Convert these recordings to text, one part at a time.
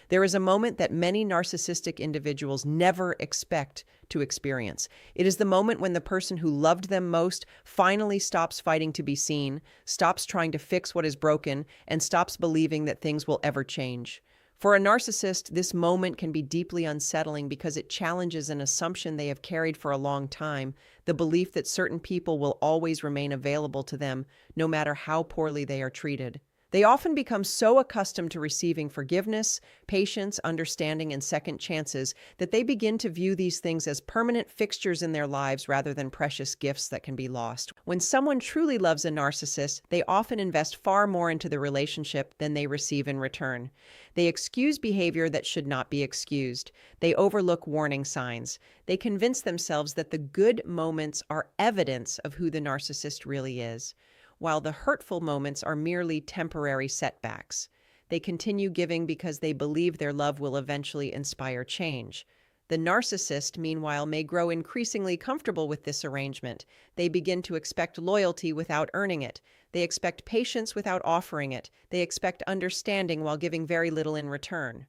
There is a moment that many narcissistic individuals never expect to experience. It is the moment when the person who loved them most finally stops fighting to be seen, stops trying to fix what is broken, and stops believing that things will ever change. For a narcissist, this moment can be deeply unsettling because it challenges an assumption they have carried for a long time, the belief that certain people will always remain available to them, no matter how poorly they are treated. They often become so accustomed to receiving forgiveness, patience, understanding, and second chances that they begin to view these things as permanent fixtures in their lives rather than precious gifts that can be lost. When someone truly loves a narcissist, they often invest far more into the relationship than they receive in return. They excuse behavior that should not be excused. They overlook warning signs. They convince themselves that the good moments are evidence of who the narcissist really is, while the hurtful moments are merely temporary setbacks. They continue giving because they believe their love will eventually inspire change. The narcissist, meanwhile, may grow increasingly comfortable with this arrangement. They begin to expect loyalty without earning it. They expect patience without offering it. They expect understanding while giving very little in return.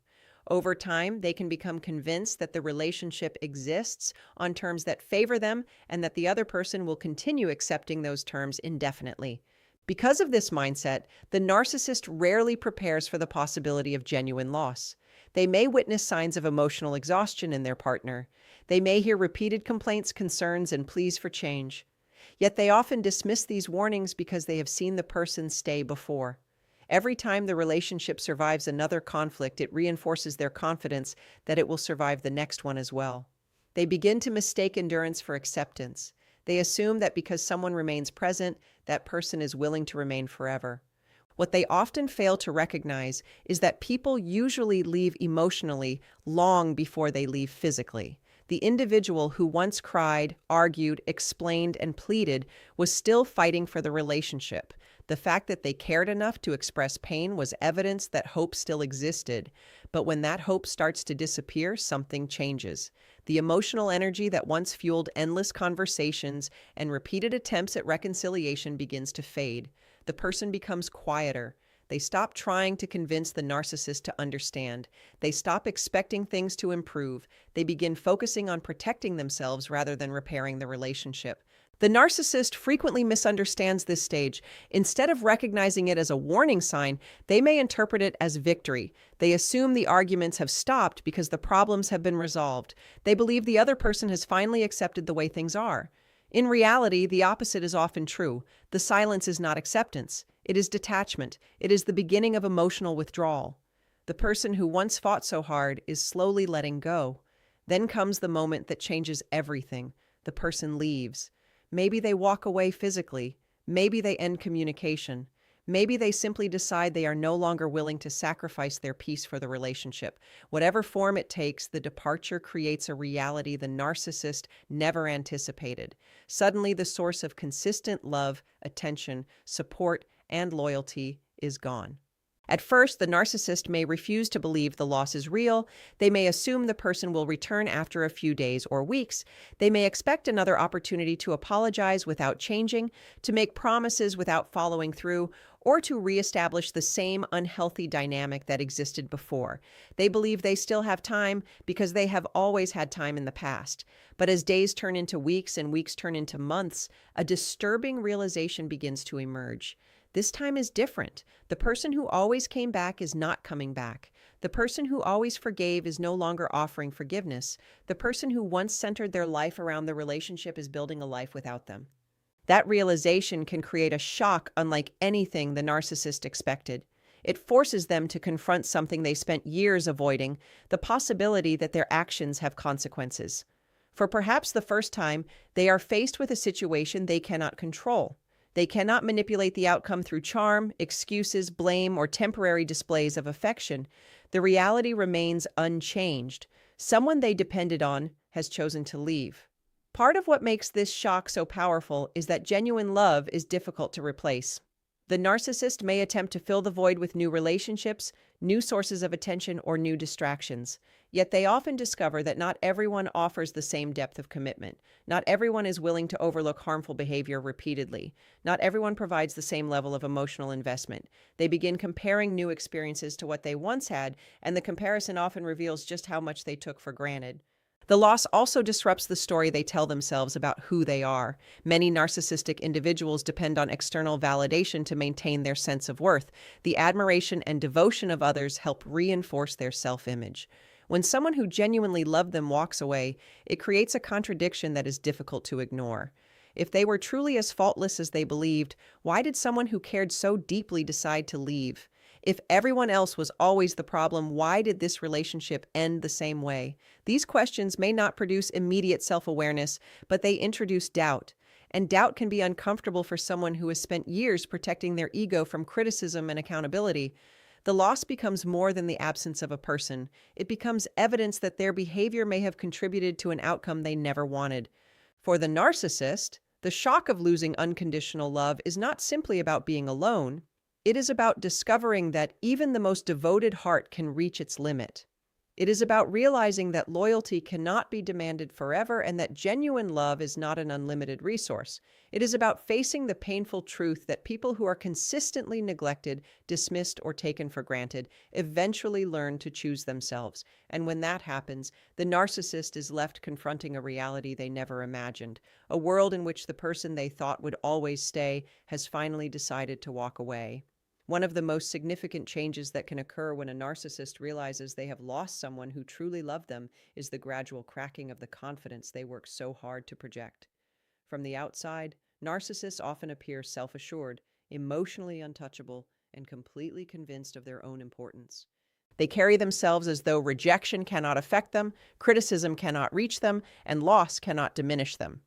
Over time, they can become convinced that the relationship exists on terms that favor them and that the other person will continue accepting those terms indefinitely. Because of this mindset, the narcissist rarely prepares for the possibility of genuine loss. They may witness signs of emotional exhaustion in their partner. They may hear repeated complaints, concerns, and pleas for change. Yet they often dismiss these warnings because they have seen the person stay before. Every time the relationship survives another conflict, it reinforces their confidence that it will survive the next one as well. They begin to mistake endurance for acceptance. They assume that because someone remains present, that person is willing to remain forever. What they often fail to recognize is that people usually leave emotionally long before they leave physically. The individual who once cried, argued, explained, and pleaded was still fighting for the relationship. The fact that they cared enough to express pain was evidence that hope still existed. But when that hope starts to disappear, something changes. The emotional energy that once fueled endless conversations and repeated attempts at reconciliation begins to fade. The person becomes quieter. They stop trying to convince the narcissist to understand. They stop expecting things to improve. They begin focusing on protecting themselves rather than repairing the relationship. The narcissist frequently misunderstands this stage. Instead of recognizing it as a warning sign, they may interpret it as victory. They assume the arguments have stopped because the problems have been resolved. They believe the other person has finally accepted the way things are. In reality, the opposite is often true. The silence is not acceptance. It is detachment. It is the beginning of emotional withdrawal. The person who once fought so hard is slowly letting go. Then comes the moment that changes everything. The person leaves. Maybe they walk away physically. Maybe they end communication. Maybe they simply decide they are no longer willing to sacrifice their peace for the relationship. Whatever form it takes, the departure creates a reality the narcissist never anticipated. Suddenly, the source of consistent love, attention, support, and loyalty is gone. At first, the narcissist may refuse to believe the loss is real. They may assume the person will return after a few days or weeks. They may expect another opportunity to apologize without changing, to make promises without following through, or to reestablish the same unhealthy dynamic that existed before. They believe they still have time because they have always had time in the past. But as days turn into weeks and weeks turn into months, a disturbing realization begins to emerge. This time is different. The person who always came back is not coming back. The person who always forgave is no longer offering forgiveness. The person who once centered their life around the relationship is building a life without them. That realization can create a shock unlike anything the narcissist expected. It forces them to confront something they spent years avoiding, the possibility that their actions have consequences. For perhaps the first time, they are faced with a situation they cannot control. They cannot manipulate the outcome through charm, excuses, blame, or temporary displays of affection. The reality remains unchanged. Someone they depended on has chosen to leave. Part of what makes this shock so powerful is that genuine love is difficult to replace. The narcissist may attempt to fill the void with new relationships, new sources of attention, or new distractions. Yet they often discover that not everyone offers the same depth of commitment. Not everyone is willing to overlook harmful behavior repeatedly. Not everyone provides the same level of emotional investment. They begin comparing new experiences to what they once had, and the comparison often reveals just how much they took for granted. The loss also disrupts the story they tell themselves about who they are. Many narcissistic individuals depend on external validation to maintain their sense of worth. The admiration and devotion of others help reinforce their self-image. When someone who genuinely loved them walks away, it creates a contradiction that is difficult to ignore. If they were truly as faultless as they believed, why did someone who cared so deeply decide to leave? If everyone else was always the problem, why did this relationship end the same way? These questions may not produce immediate self-awareness, but they introduce doubt. And doubt can be uncomfortable for someone who has spent years protecting their ego from criticism and accountability. The loss becomes more than the absence of a person. It becomes evidence that their behavior may have contributed to an outcome they never wanted. For the narcissist, the shock of losing unconditional love is not simply about being alone. It is about discovering that even the most devoted heart can reach its limit. It is about realizing that loyalty cannot be demanded forever and that genuine love is not an unlimited resource. It is about facing the painful truth that people who are consistently neglected, dismissed, or taken for granted eventually learn to choose themselves. And when that happens, the narcissist is left confronting a reality they never imagined, a world in which the person they thought would always stay has finally decided to walk away. One of the most significant changes that can occur when a narcissist realizes they have lost someone who truly loved them is the gradual cracking of the confidence they worked so hard to project. From the outside, narcissists often appear self-assured, emotionally untouchable, and completely convinced of their own importance. They carry themselves as though rejection cannot affect them, criticism cannot reach them, and loss cannot diminish them.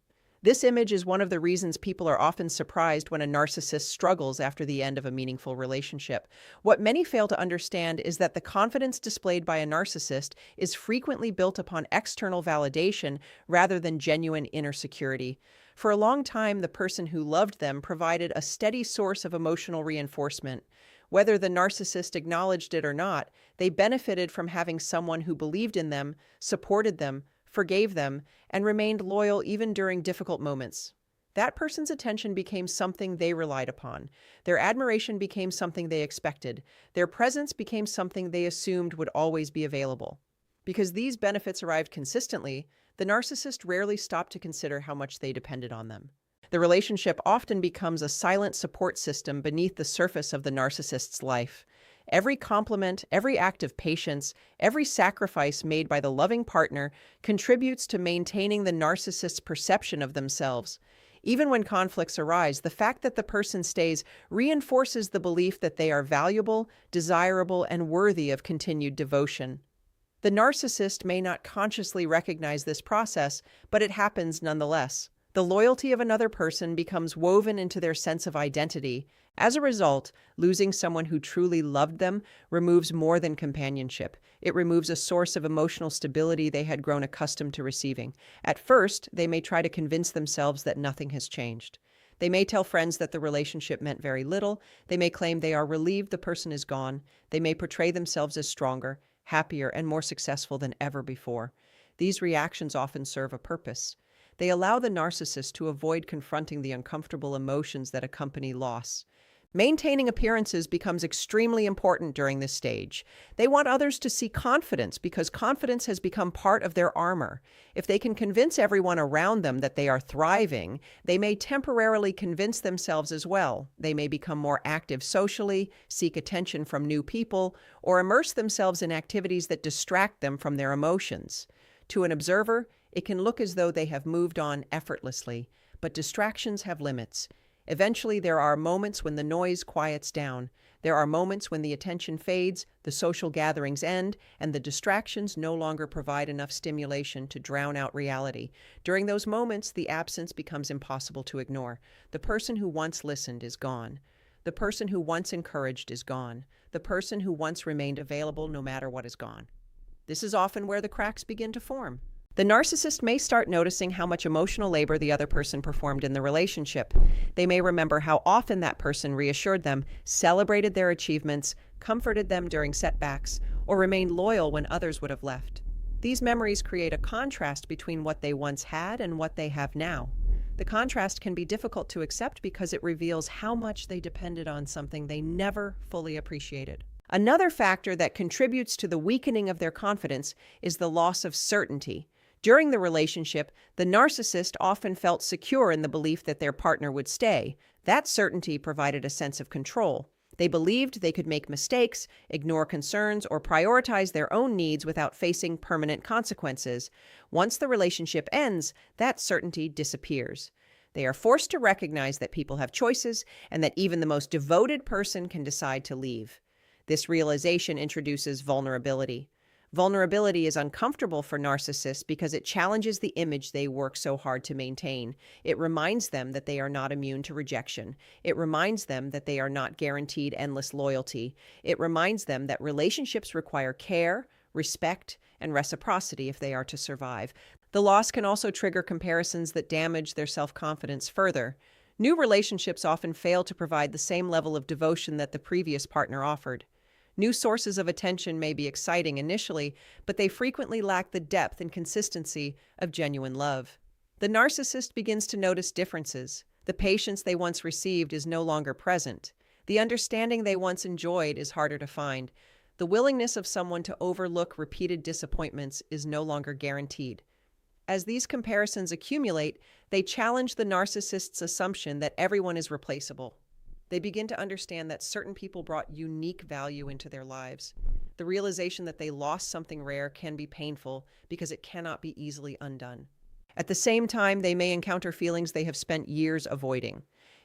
This image is one of the reasons people are often surprised when a narcissist struggles after the end of a meaningful relationship. What many fail to understand is that the confidence displayed by a narcissist is frequently built upon external validation rather than genuine inner security. For a long time, the person who loved them provided a steady source of emotional reinforcement. Whether the narcissist acknowledged it or not, they benefited from having someone who believed in them, supported them, forgave them, and remained loyal even during difficult moments. That person's attention became something they relied upon. Their admiration became something they expected. Their presence became something they assumed would always be available. Because these benefits arrived consistently, the narcissist rarely stopped to consider how much they depended on them. The relationship often becomes a silent support system beneath the surface of the narcissist's life. Every compliment, every act of patience, every sacrifice made by the loving partner contributes to maintaining the narcissist's perception of themselves. Even when conflicts arise, the fact that the person stays reinforces the belief that they are valuable, desirable, and worthy of continued devotion. The narcissist may not consciously recognize this process, but it happens nonetheless. The loyalty of another person becomes woven into their sense of identity. As a result, losing someone who truly loved them removes more than companionship. It removes a source of emotional stability they had grown accustomed to receiving. At first, they may try to convince themselves that nothing has changed. They may tell friends that the relationship meant very little. They may claim they are relieved the person is gone. They may portray themselves as stronger, happier, and more successful than ever before. These reactions often serve a purpose. They allow the narcissist to avoid confronting the uncomfortable emotions that accompany loss. Maintaining appearances becomes extremely important during this stage. They want others to see confidence because confidence has become part of their armor. If they can convince everyone around them that they are thriving, they may temporarily convince themselves as well. They may become more active socially, seek attention from new people, or immerse themselves in activities that distract them from their emotions. To an observer, it can look as though they have moved on effortlessly, but distractions have limits. Eventually, there are moments when the noise quiets down. There are moments when the attention fades, the social gatherings end, and the distractions no longer provide enough stimulation to drown out reality. During those moments, the absence becomes impossible to ignore. The person who once listened is gone. The person who once encouraged is gone. The person who once remained available no matter what is gone. This is often where the cracks begin to form. The narcissist may start noticing how much emotional labor the other person performed in the relationship. They may remember how often that person reassured them, celebrated their achievements, comforted them during setbacks, or remained loyal when others would have left. These memories create a contrast between what they once had and what they have now. The contrast can be difficult to accept because it reveals how much they depended on something they never fully appreciated. Another factor that contributes to the weakening of their confidence is the loss of certainty. During the relationship, the narcissist often felt secure in the belief that their partner would stay. That certainty provided a sense of control. They believed they could make mistakes, ignore concerns, or prioritize their own needs without facing permanent consequences. Once the relationship ends, that certainty disappears. They are forced to recognize that people have choices and that even the most devoted person can decide to leave. This realization introduces vulnerability. Vulnerability is uncomfortable for narcissists because it challenges the image they work so hard to maintain. It reminds them that they are not immune to rejection. It reminds them that they are not guaranteed endless loyalty. It reminds them that relationships require care, respect, and reciprocity if they are to survive. The loss can also trigger comparisons that damage their self-confidence further. New relationships often fail to provide the same level of devotion that the previous partner offered. New sources of attention may be exciting initially, but they frequently lack the depth and consistency of genuine love. The narcissist begins to notice differences. The patience they once received is no longer present. The understanding they once enjoyed is harder to find. The willingness of someone to overlook repeated disappointments is no longer guaranteed. As these comparisons accumulate, they challenge the narcissist's assumption that everyone is replaceable. They begin to understand that certain people brought unique value into their lives. The realization that they lost something rare can be painful because it cannot be easily undone. At the same time, they may encounter feelings they have spent years avoiding.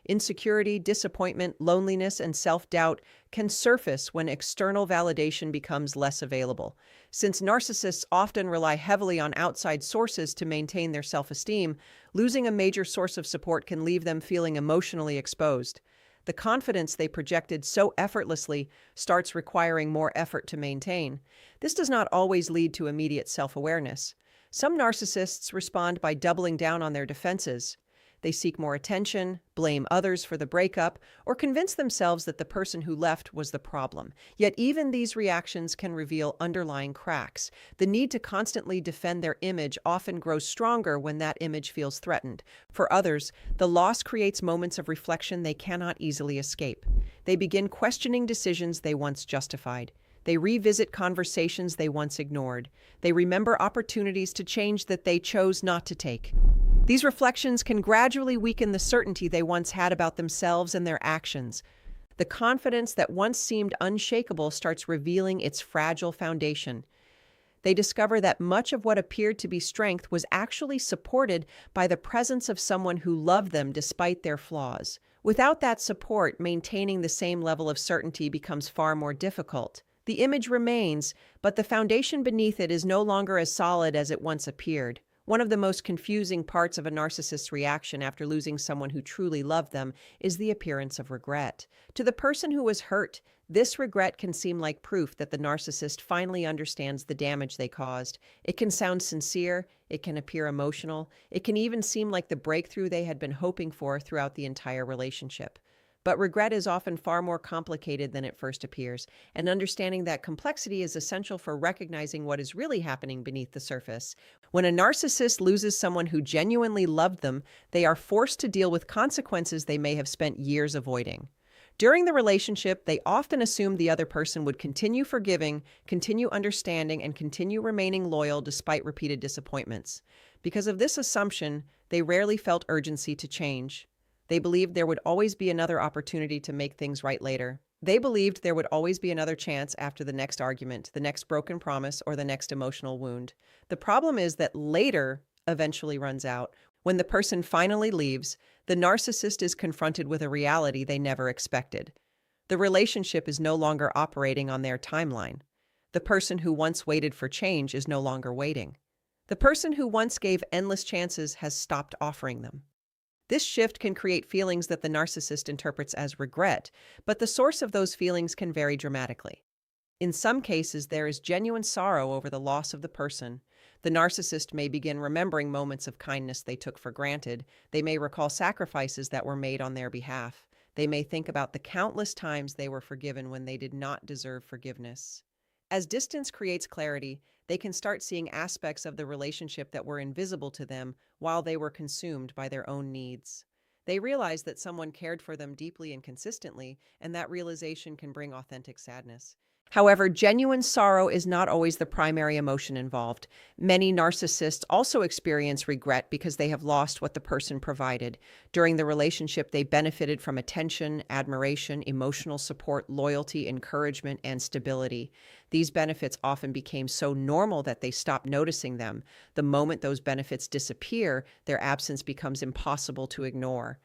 Insecurity, disappointment, loneliness, and self-doubt can surface when external validation becomes less available. Since narcissists often rely heavily on outside sources to maintain their self-esteem, losing a major source of support can leave them feeling emotionally exposed. The confidence they projected so effortlessly starts requiring more effort to maintain. This does not always lead to immediate self-awareness. Some narcissists respond by doubling down on their defenses. They seek more attention, blame others for the breakup, or convince themselves that the person who left was the problem. Yet even these reactions can reveal underlying cracks. The need to constantly defend their image often grows stronger when that image feels threatened. For others, the loss creates moments of reflection they cannot easily escape. They begin questioning decisions they once justified. They revisit conversations they once ignored. They remember opportunities to change that they chose not to take. These reflections can gradually weaken the certainty they once had about themselves and their actions. The confidence that once seemed unshakable starts revealing its fragile foundation. They discover that much of what appeared to be strength was actually supported by the presence of someone who loved them despite their flaws. Without that support, maintaining the same level of certainty becomes far more difficult. The image remains, but the foundation beneath it is no longer as solid as it once appeared. One of the most confusing parts of a narcissist's reaction after losing someone who truly loved them is the appearance of regret. To the person who was hurt, this regret can seem like proof that the narcissist finally understands the damage they caused. It can sound sincere, it can appear emotional, it can even seem like the breakthrough they had been hoping for throughout the entire relationship. But regret is often far more complicated than it first appears, and understanding that complexity is essential for recognizing what is really happening beneath the surface. When a narcissist loses someone who genuinely loved them, they are forced to deal with consequences they may have spent years avoiding. During the relationship, they often assumed the other person would continue forgiving, continue understanding, and continue remaining loyal despite repeated disappointments. Because of this assumption, they rarely felt urgency to change. They believed there would always be another opportunity to make things right later. They believed there would always be another chance after the next argument, the next broken promise, or the next emotional wound. The problem is that later eventually runs out. When the person finally leaves, the narcissist is confronted with a reality they never expected. The relationship is no longer operating on their timeline. The person who once waited for change is no longer waiting. The person who once gave endless chances has stopped offering them. This shift can create feelings that the narcissist interprets as regret, but the source of those feelings can vary dramatically. In some cases, there is genuine sorrow over the loss of the person. The The narcissist may begin remembering moments of kindness they took for granted. They may recall sacrifices that were made on their behalf. They may think about the countless times they were forgiven when they did not deserve forgiveness. As distance creates clarity, they can start seeing aspects of the relationship that were invisible to them while they were consumed by their own needs. They realize that someone cared for them deeply and consistently, and that realization can bring authentic sadness. However, genuine sorrow is not always the primary emotion involved. Many narcissists also experience regret because they have lost what the person provided. During the relationship, they benefited from attention, admiration, emotional support, loyalty, encouragement, and stability. These benefits often became so normal that they stopped noticing them. The moment those benefits disappear, their absence becomes impossible to ignore.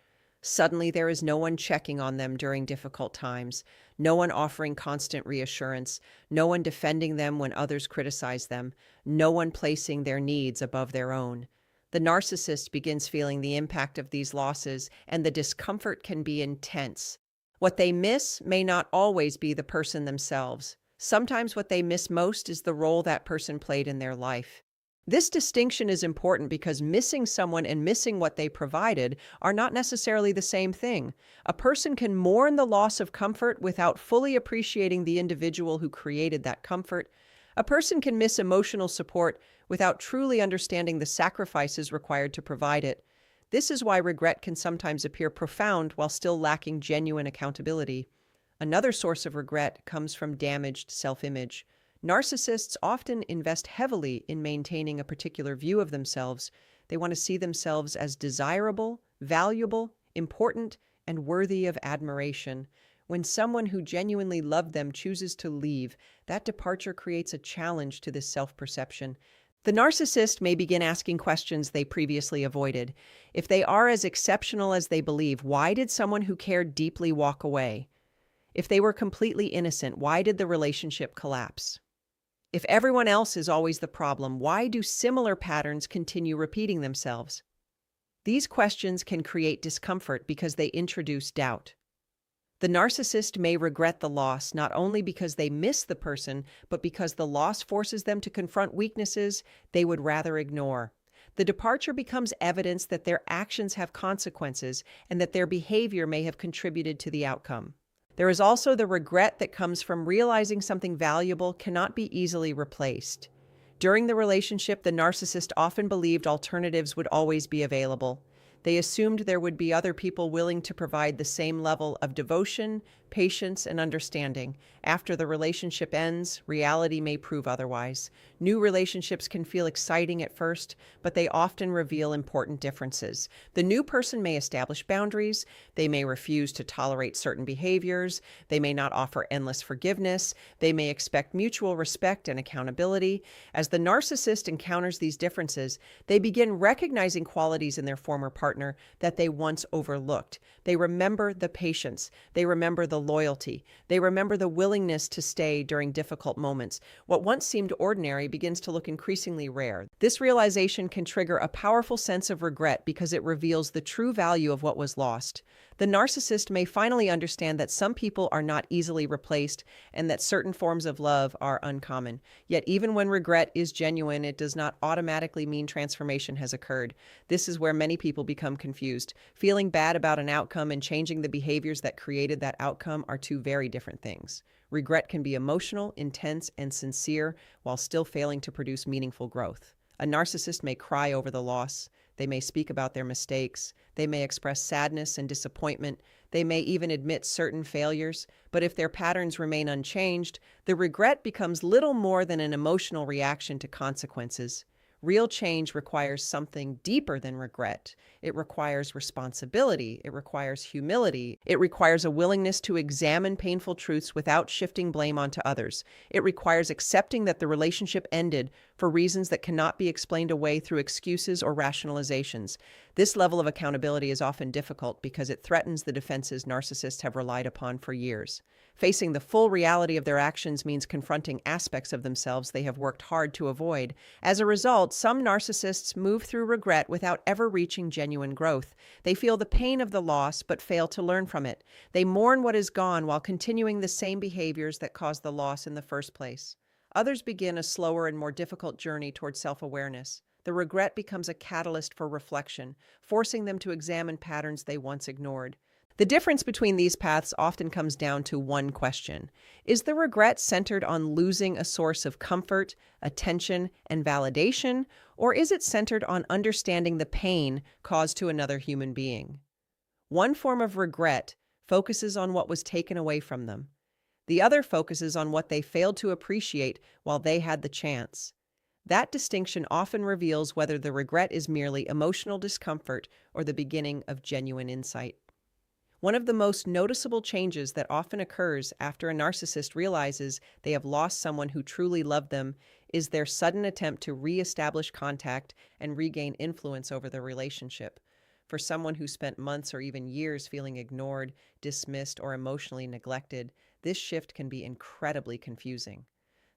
Suddenly, there is no one checking on them during difficult times, no one offering constant reassurance, no one defending them when others criticize them, no one placing their needs above their own. The narcissist begins feeling the impact of these losses, and the discomfort can be intense. What they miss may not always be the person themselves. Sometimes what they miss most is the role that person played in their life. This distinction is important because missing someone and missing what they provided are not necessarily the same thing. A person can mourn the loss of comfort without fully appreciating the individual who created that comfort. A person can miss emotional support without truly understanding the sacrifices required to provide it. This is why regret can sometimes appear profound while still lacking genuine accountability. Another source of regret comes from damaged self-image. Narcissists often invest heavily in maintaining a particular view of themselves. They want to see themselves as desirable, valuable, important, and worthy of admiration. When someone who genuinely loved them chooses to leave, that departure creates a challenge to this self-perception. The narcissist may begin asking questions they previously avoided. If they are as exceptional as they believe, why did someone who cared deeply walk away? If they were completely innocent, why did the relationship collapse? If everyone else is always the problem, why do similar patterns continue repeating themselves? These questions can create discomfort because they introduce doubt. The narcissist may regret the loss not only because they miss the person, but because the loss forces them to confront weaknesses they would rather ignore. The departure becomes evidence that their actions have consequences and that their behavior may have contributed to the outcome. There is also the regret that comes from realizing something valuable cannot be easily replaced. During the relationship, the narcissist often believed alternatives would always be available. They assumed there would be other people willing to provide the same level of devotion, patience, and understanding. After the relationship ends, reality may prove otherwise. New relationships can feel exciting at first, but they often reveal important differences. The new person may establish boundaries, they may refuse to tolerate certain behaviors, they may not offer endless forgiveness, they may expect mutual respect and accountability. As the narcissist encounters these differences, they begin recognizing qualities in their former partner that they once overlooked. They remember the patience, they remember the loyalty, they remember the willingness to stay during difficult moments. What once seemed ordinary begins to look increasingly rare. This realization can trigger a powerful sense of regret because it reveals the true value of what was lost. The narcissist may finally understand that some people are not easily replaced and that certain forms of love are uncommon. Yet even when regret is genuine, it does not automatically mean transformation has occurred. This is where many people become confused. Feeling bad about an outcome and changing the behaviors that created that outcome are two very different things. Regret can be emotional, intense, and sincere while still failing to produce meaningful growth. A narcissist may cry over the loss. They may speak about their mistakes. They may express sadness and disappointment. They may even admit certain failures. But if their patterns remain unchanged, the regret becomes little more than an emotional reaction to consequences. Real change requires something deeper than regret. It requires responsibility. It requires humility. It requires a willingness to examine painful truths without shifting blame onto others. It requires accepting that the relationship ended for reasons that cannot be explained away through excuses or rationalizations. This level of accountability is often difficult because it threatens the defenses narcissists have relied upon for years. Facing the full reality of their actions means confronting aspects of themselves they have worked hard to avoid. As a result, some narcissists move through regret without ever reaching genuine growth. They feel the pain of the loss but fail to learn from it. They mourn what is gone while continuing the same behaviors that caused the loss in the first place. Others begin a slower and more difficult journey toward self-awareness. The regret becomes a catalyst for reflection, forcing them to examine patterns they once ignored. The difference between these paths often comes down to one question. Is the regret centered on losing a source of comfort, attention, and validation, or is it centered on understanding the pain caused to another human being? One form of regret focuses on what was taken away from them. The other focuses on what they failed to appreciate while they had the chance. That distinction often reveals whether the regret is merely emotional discomfort or the beginning of genuine insight. One of the most noticeable changes that often occurs after a narcissist realizes they have lost someone who truly loved them is their sudden attempt to re-establish contact and regain influence over the relationship. For someone who spent months or even years feeling ignored, dismissed, or emotionally neglected, this shift can be incredibly confusing.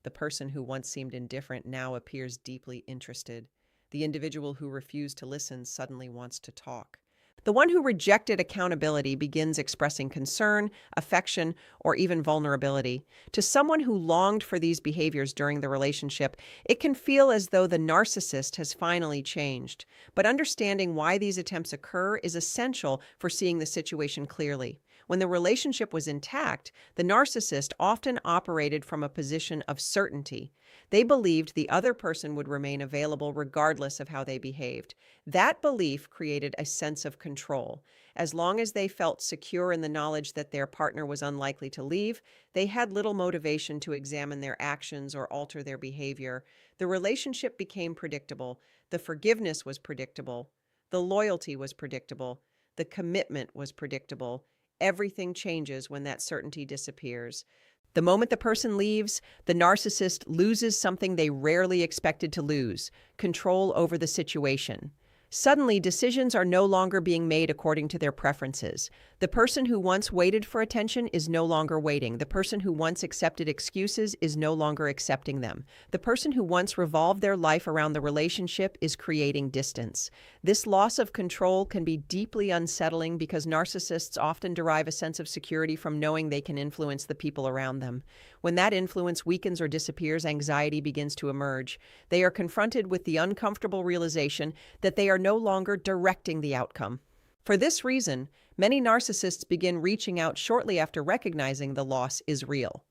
The person who once seemed indifferent now appears deeply interested. The individual who refused to listen suddenly wants to talk. The one who rejected accountability begins expressing concern, affection, or even vulnerability. To someone who longed for these behaviors during the relationship, it can feel as though the narcissist has finally changed. But understanding why these attempts occur is essential for seeing the situation clearly. When the relationship was intact, the narcissist often operated from a position of certainty. They believed the other person would remain available regardless of how they behaved. That belief created a sense of control. As long as they felt secure in the knowledge that their partner was unlikely to leave, they had little motivation to examine their actions or alter their behavior. The relationship became predictable. The forgiveness was predictable. The loyalty was predictable. The commitment was predictable. Everything changes when that certainty disappears. The moment the person leaves, the narcissist loses something they rarely expected to lose: control over the situation. Suddenly, decisions are no longer being made according to their preferences. The person who once waited for attention is no longer waiting. The person who once accepted excuses is no longer accepting them. The person who once revolved their life around the relationship is creating distance. This loss of control can be deeply unsettling because narcissists often derive a sense of security from knowing they can influence the people around them. When that influence weakens or disappears, anxiety begins to emerge. They are confronted with the uncomfortable realization that they are no longer directing the outcome. For this reason, many narcissists begin reaching out shortly after recognizing the loss is real.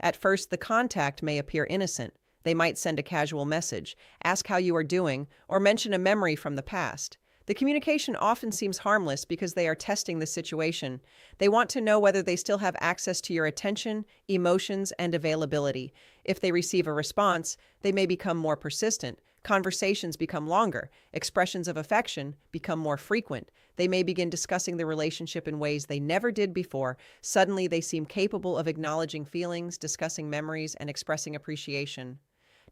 At first, the contact may appear innocent. They might send a casual message, ask how you are doing, or mention a memory from the past. The communication often seems harmless because they are testing the situation. They want to know whether they still have access to your attention, emotions, and availability. If they receive a response, they may become more persistent. Conversations become longer. Expressions of affection become more frequent. They may begin discussing the relationship in ways they never did before. Suddenly, they seem capable of acknowledging feelings, discussing memories, and expressing appreciation.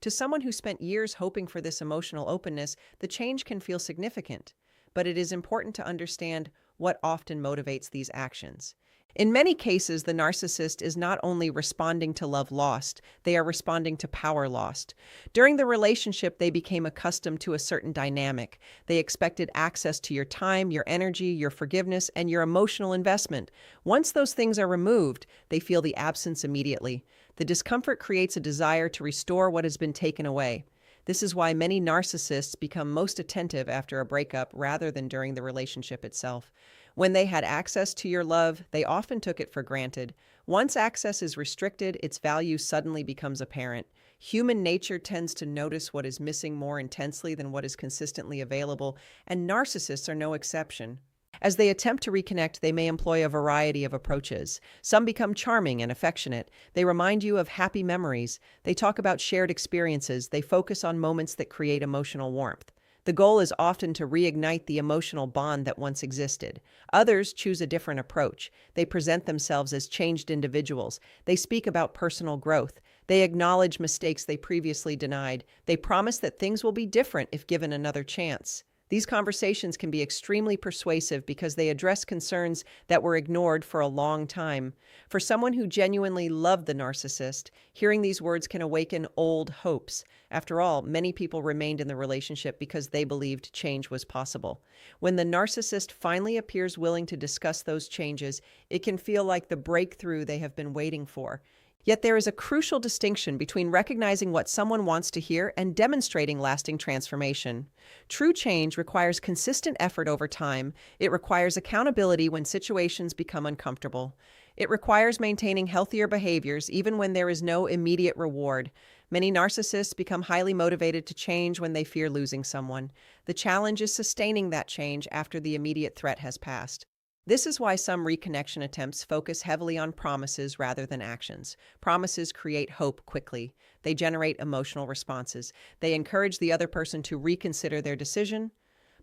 To someone who spent years hoping for this emotional openness, the change can feel significant. But it is important to understand what often motivates these actions. In many cases, the narcissist is not only responding to love lost, they are responding to power lost. During the relationship, they became accustomed to a certain dynamic. They expected access to your time, your energy, your forgiveness, and your emotional investment. Once those things are removed, they feel the absence immediately. The discomfort creates a desire to restore what has been taken away. This is why many narcissists become most attentive after a breakup rather than during the relationship itself. When they had access to your love, they often took it for granted. Once access is restricted, its value suddenly becomes apparent. Human nature tends to notice what is missing more intensely than what is consistently available, and narcissists are no exception. As they attempt to reconnect, they may employ a variety of approaches. Some become charming and affectionate. They remind you of happy memories. They talk about shared experiences. They focus on moments that create emotional warmth. The goal is often to reignite the emotional bond that once existed. Others choose a different approach. They present themselves as changed individuals. They speak about personal growth. They acknowledge mistakes they previously denied. They promise that things will be different if given another chance. These conversations can be extremely persuasive because they address concerns that were ignored for a long time. For someone who genuinely loved the narcissist, hearing these words can awaken old hopes. After all, many people remained in the relationship because they believed change was possible. When the narcissist finally appears willing to discuss those changes, it can feel like the breakthrough they have been waiting for. Yet there is a crucial distinction between recognizing what someone wants to hear and demonstrating lasting transformation. True change requires consistent effort over time. It requires accountability when situations become uncomfortable. It requires maintaining healthier behaviors even when there is no immediate reward. Many narcissists become highly motivated to change when they fear losing someone. The challenge is sustaining that change after the immediate threat has passed. This is why some reconnection attempts focus heavily on promises rather than actions. Promises create hope quickly. They generate emotional responses. They encourage the other person to reconsider their decision.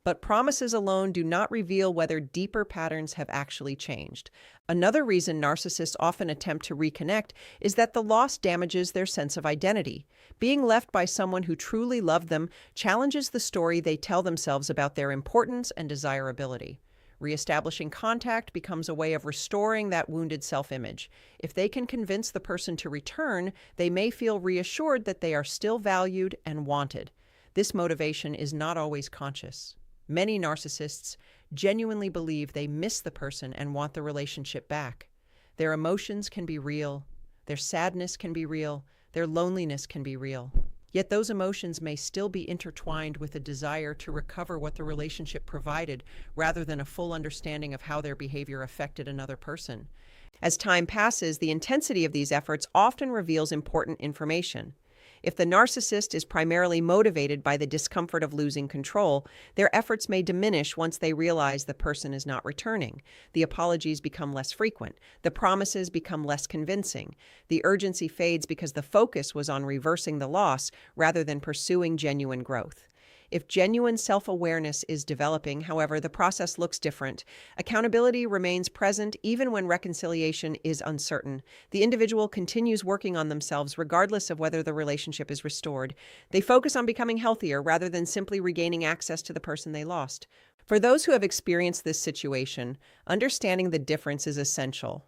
But promises alone do not reveal whether deeper patterns have actually changed. Another reason narcissists often attempt to reconnect is that the loss damages their sense of identity. Being left by someone who truly loved them challenges the story they tell themselves about their importance and desirability. Reestablishing contact becomes a way of restoring that wounded self-image. If they can convince the person to return, they may feel reassured that they are still valued and wanted. This motivation is not always conscious. Many narcissists genuinely believe they miss the person and want the relationship back. Their emotions can be real, their sadness can be real, their loneliness can be real. Yet those emotions may still be intertwined with a desire to recover what the relationship provided rather than a full understanding of how their behavior affected another person. As time passes, the intensity of these efforts often reveals important information. If the narcissist is primarily motivated by the discomfort of losing control, their efforts may diminish once they realize the person is not returning. The apologies become less frequent. The promises become less convincing. The urgency fades because the focus was on reversing the loss rather than pursuing genuine growth. If genuine self-awareness is developing, however, the process looks different. Accountability remains present even when reconciliation is uncertain. The individual continues working on themselves regardless of whether the relationship is restored. They focus on becoming healthier rather than simply regaining access to the person they lost. For those who have experienced this situation, understanding the difference is essential.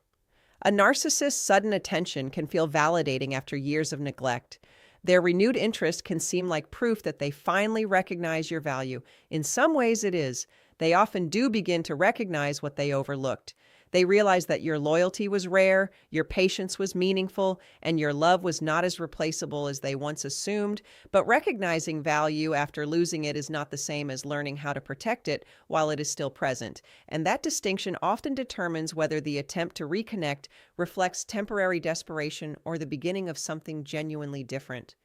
A narcissist's sudden attention can feel validating after years of neglect. Their renewed interest can seem like proof that they finally recognize your value. In some ways it is. They often do begin to recognize what they overlooked. They realize that your loyalty was rare, your patience was meaningful, and your love was not as replaceable as they once assumed. But recognizing value after losing it is not the same as learning how to protect it while it is still present. And that distinction often determines whether the attempt to reconnect reflects temporary desperation or the beginning of something genuinely different.